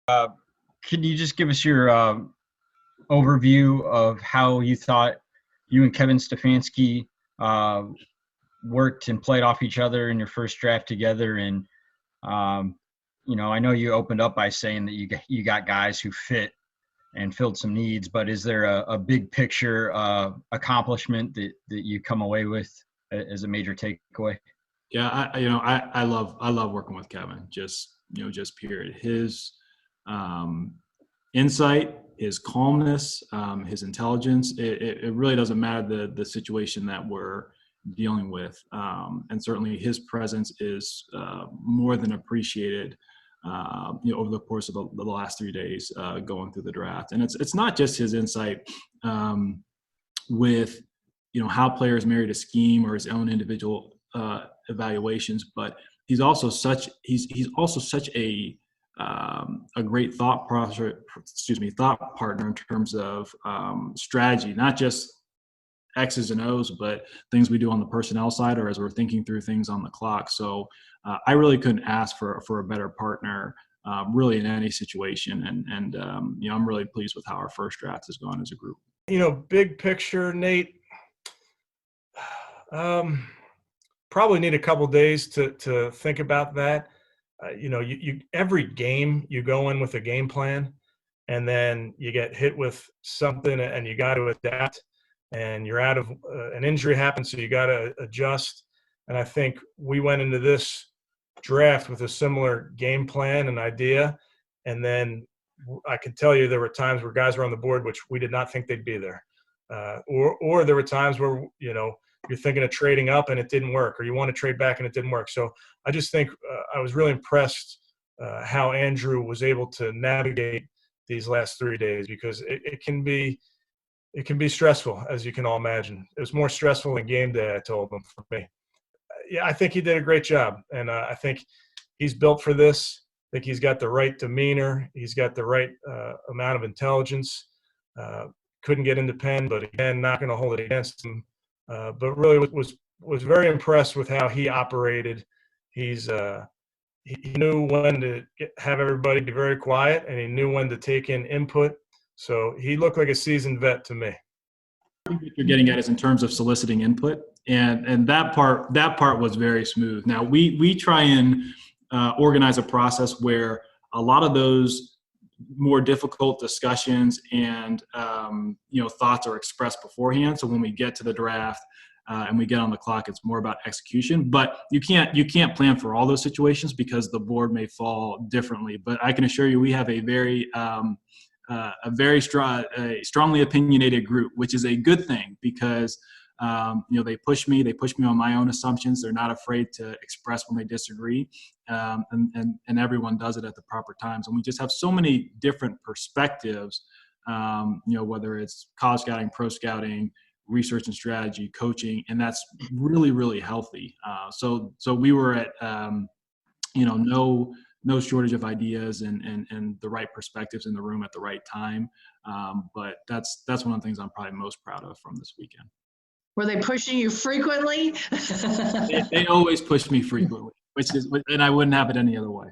Could you just give us your overview of how you thought you and Kevin Stefanski uh, worked and played off each other in your first draft together? And I know you opened up by saying that you got guys who fit and filled some needs, but is there a big picture accomplishment that you come away with as a major takeaway? Yeah, I love working with Kevin. Just period. His insight, his calmness, his intelligence. It really doesn't matter the situation that we're dealing with, and certainly his presence is more than appreciated. Over the course of the last 3 days going through the draft, and it's not just his insight with how players married a scheme or his own individual evaluations, but he's also such a great thought partner in terms of strategy, not just X's and O's, but things we do on the personnel side or as we're thinking through things on the clock. So I really couldn't ask for a better partner really in any situation. And I'm really pleased with how our first draft has gone as a group. Big picture, Nate, probably need a couple days to think about that. You every game you go in with a game plan, and then you get hit with something and you got to adapt, and you're out of an injury happens, so you got to adjust. And I think we went into this draft with a similar game plan and idea, and then I can tell you there were times where guys were on the board which we did not think they'd be there, or there were times where you're thinking of trading up and it didn't work, or you want to trade back and it didn't work. So I just think I was really impressed how Andrew was able to navigate these last 3 days, because it can be stressful, as you can all imagine. It was more stressful than game day, I told him, for me. Yeah, I think he did a great job, and I think he's built for this. I think he's got the right demeanor. He's got the right amount of intelligence. Couldn't get into Penn, but again, not going to hold it against him. But really was very impressed with how he operated. He knew when to have everybody be very quiet, and he knew when to take in input. So he looked like a seasoned vet to me. I think what you're getting at is in terms of soliciting input, and that part was very smooth. Now we try and organize a process where a lot of those more difficult discussions and thoughts are expressed beforehand. So when we get to the draft and we get on the clock, it's more about execution. But you can't plan for all those situations because the board may fall differently. But I can assure you, we have a very strongly opinionated group, which is a good thing because they push me on my own assumptions. They're not afraid to express when they disagree, and everyone does it at the proper times. And we just have so many different perspectives, whether it's college scouting, pro scouting, research and strategy, coaching, and that's really, really healthy. So we were at no shortage of ideas and the right perspectives in the room at the right time. But that's one of the things I'm probably most proud of from this weekend. Were they pushing you frequently? They always push me frequently, and I wouldn't have it any other way.